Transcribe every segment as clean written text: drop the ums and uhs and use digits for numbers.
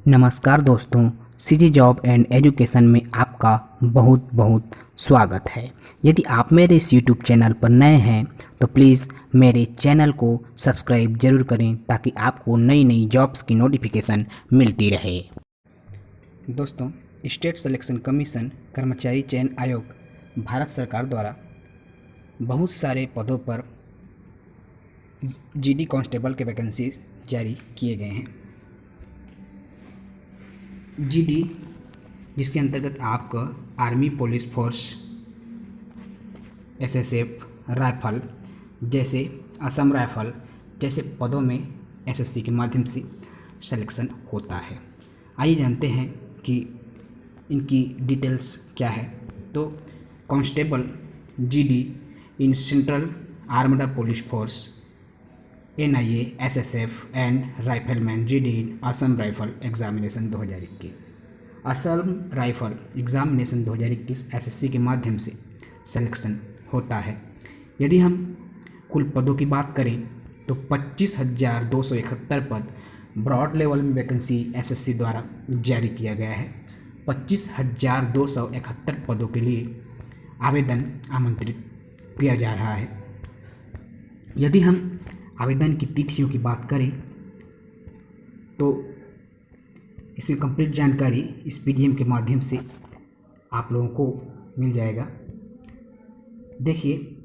नमस्कार दोस्तों, CG job and education में आपका बहुत बहुत स्वागत है। यदि आप मेरे इस यूट्यूब चैनल पर नए हैं तो प्लीज़ मेरे चैनल को सब्सक्राइब जरूर करें ताकि आपको नई नई जॉब्स की नोटिफिकेशन मिलती रहे। दोस्तों, स्टेट सिलेक्शन कमीशन कर्मचारी चयन आयोग भारत सरकार द्वारा बहुत सारे पदों पर जीडी कांस्टेबल के वैकेंसीज जारी किए गए हैं। जीडी जिसके अंतर्गत आपका army, police force, SSF, rifle जैसे, असम राइफल जैसे पदों में एसएससी के माध्यम से सिलेक्शन होता है। आइए जानते हैं कि इनकी डिटेल्स क्या है। तो constable GD in central armed police force NIA, SSF and rifleman GD in Assam rifle examination 2021। Assam rifle examination 2021 SSC के माध्यम से सिलेक्शन होता है। यदि हम कुल पदों की बात करें तो 25,271 पद ब्रॉड लेवल में वैकेंसी एसएससी द्वारा जारी किया गया है। 25,271 पदों के लिए आवेदन आमंत्रित किया जा रहा है। यदि हम आवेदन की तिथियों की बात करें तो इसमें कंप्लीट जानकारी इस पीडीएफ के माध्यम से आप लोगों को मिल जाएगा। देखिए,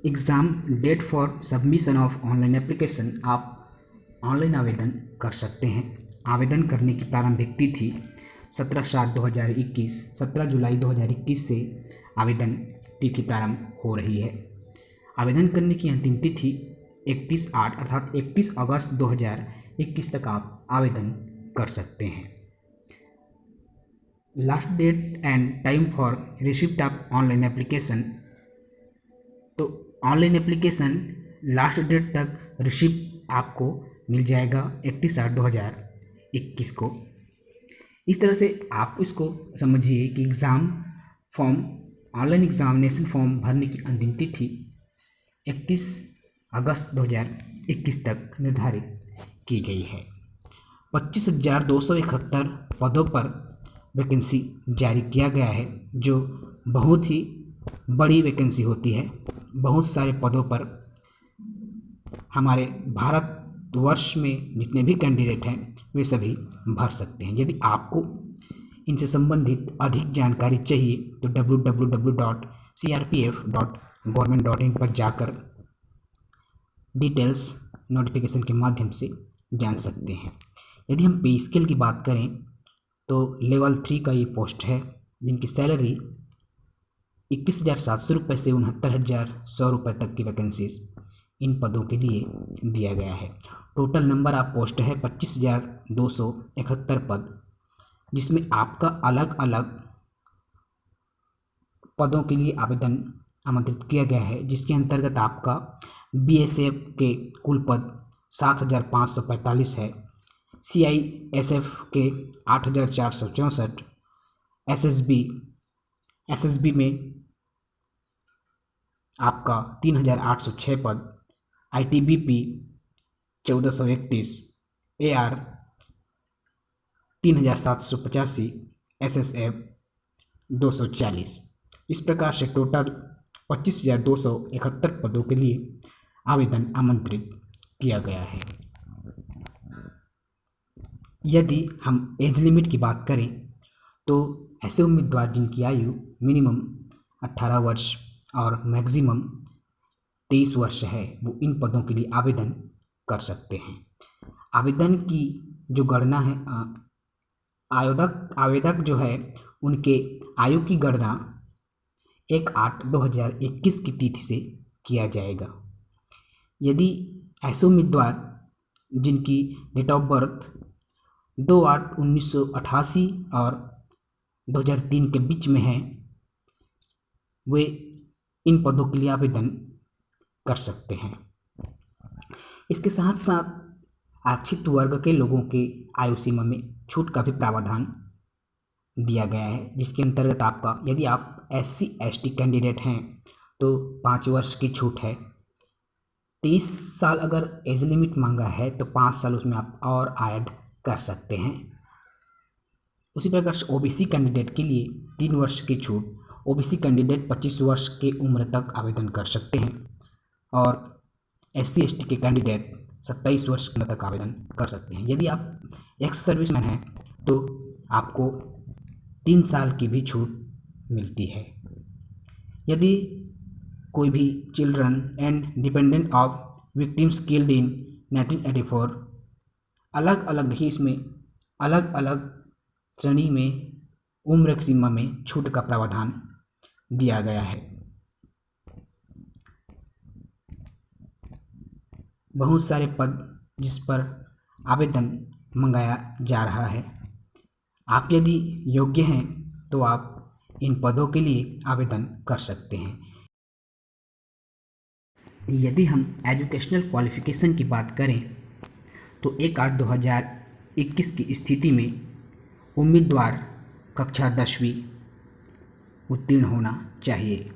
exam date for submission of online application, आप ऑनलाइन आवेदन कर सकते हैं। आवेदन करने की प्रारंभिक तिथि 17/7/2021, 17 जुलाई 2021 से आवेदन तिथि प्रारंभ हो रही है। आवेदन करने की अंतिम तिथि 31/8 अर्थात 31 अगस्त 2021 तक आप आवेदन कर सकते हैं। Last date and time for receipt of online application, तो ऑनलाइन एप्लीकेशन लास्ट डेट तक रिसिप्ट आपको मिल जाएगा 31/8/2021 को। इस तरह से आप इसको समझिए कि exam form, online examination form भरने की अंतिम तिथि 31 अगस्त 2021 तक निर्धारित की गई है। 25,271 पदों पर वैकेंसी जारी किया गया है, जो बहुत ही बड़ी वैकेंसी होती है। बहुत सारे पदों पर हमारे भारतवर्ष में जितने भी कैंडिडेट हैं वे सभी भर सकते हैं। यदि आपको इनसे संबंधित अधिक जानकारी चाहिए तो www.crpf.government.in पर जाकर डिटेल्स नोटिफिकेशन के माध्यम से जान सकते हैं। यदि हम पे स्केल की बात करें तो लेवल 3 का ये पोस्ट है, जिनकी सैलरी 21,700 रुपये से 69,100 रुपये तक की वैकेंसीज इन पदों के लिए दिया गया है। टोटल नंबर ऑफ पोस्ट है 25,271 पद, जिसमें आपका अलग अलग पदों के लिए आवेदन आमंत्रित किया गया है, जिसके अंतर्गत आपका बीएसएफ के कुल पद 7,545 है, सीआईएसएफ के 8,464, एसएसबी में आपका 3,806 पद, आईटीबीपी 1,431, एआर 3,785, एसएसएफ 240। इस प्रकार से टोटल 25,271 पदों के लिए आवेदन आमंत्रित किया गया है। यदि हम एज लिमिट की बात करें तो ऐसे उम्मीदवार जिनकी आयु मिनिमम 18 वर्ष और मैक्सिमम 23 वर्ष है, वो इन पदों के लिए आवेदन कर सकते हैं। आवेदन की जो गणना है, आवेदक जो है उनके आयु की गणना 1/8/2021 की तिथि से किया जाएगा। यदि ऐसे उम्मीदवार जिनकी डेट ऑफ बर्थ 2/8/1988 और 2003 के बीच में है, वे इन पदों के लिए आवेदन कर सकते हैं। इसके साथ साथ आरक्षित वर्ग के लोगों के आयु सीमा में छूट का भी प्रावधान दिया गया है, जिसके अंतर्गत आपका, यदि आप SC/ST कैंडिडेट हैं तो 5 वर्ष की छूट है। 23 साल अगर एज लिमिट मांगा है तो 5 साल उसमें आप और ऐड कर सकते हैं। उसी प्रकार से ओबीसी कैंडिडेट के लिए 3 वर्ष की छूट। ओबीसी कैंडिडेट 25 वर्ष की उम्र तक आवेदन कर सकते हैं और SC ST के कैंडिडेट 27 वर्ष की उम्र तक आवेदन कर सकते हैं। यदि आप एक्स सर्विसमैन हैं तो आपको 3 साल की भी छूट मिलती है। यदि कोई भी children and dependent of victims killed in 1984, अलग अलग, देखिए इसमें अलग अलग श्रेणी में उम्र सीमा में छूट का प्रावधान दिया गया है। बहुत सारे पद जिस पर आवेदन मंगाया जा रहा है। आप यदि योग्य हैं तो आप इन पदों के लिए आवेदन कर सकते हैं। यदि हम एजुकेशनल क्वालिफिकेशन की बात करें तो 1/8/2021 की स्थिति में उम्मीदवार कक्षा 10वीं उत्तीर्ण होना चाहिए।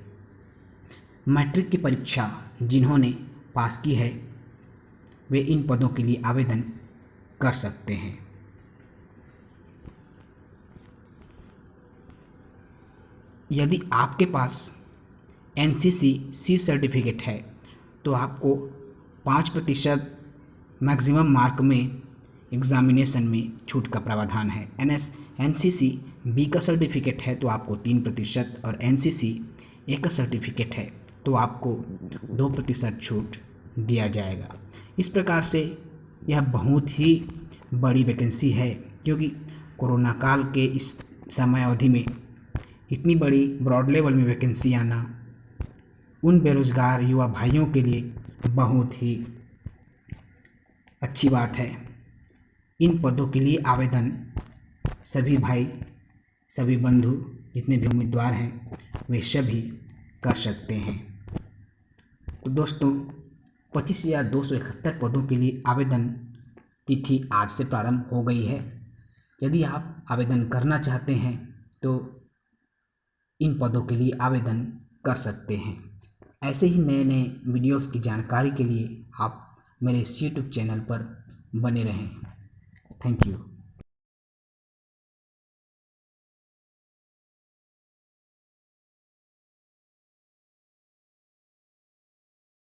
मैट्रिक की परीक्षा जिन्होंने पास की है वे इन पदों के लिए आवेदन कर सकते हैं। यदि आपके पास NCC C सर्टिफिकेट है तो आपको 5% मैक्सिमम मार्क में एग्ज़ामिनेशन में छूट का प्रावधान है। NCC B का सर्टिफिकेट है तो आपको 3% और NCC A का सर्टिफिकेट है तो आपको 2% छूट दिया जाएगा। इस प्रकार से यह बहुत ही बड़ी वैकेंसी है, क्योंकि कोरोना काल के इस समय अवधि में इतनी बड़ी ब्रॉड लेवल में वैकेंसी आना उन बेरोज़गार युवा भाइयों के लिए बहुत ही अच्छी बात है। इन पदों के लिए आवेदन सभी भाई, सभी बंधु, जितने भी उम्मीदवार हैं वे सभी कर सकते हैं। तो दोस्तों, 25,271 पदों के लिए आवेदन तिथि आज से प्रारंभ हो गई है। यदि आप आवेदन करना चाहते हैं तो इन पदों के लिए आवेदन कर सकते हैं। ऐसे ही नए नए वीडियोस की जानकारी के लिए आप मेरे इस YouTube चैनल पर बने रहें। Thank you.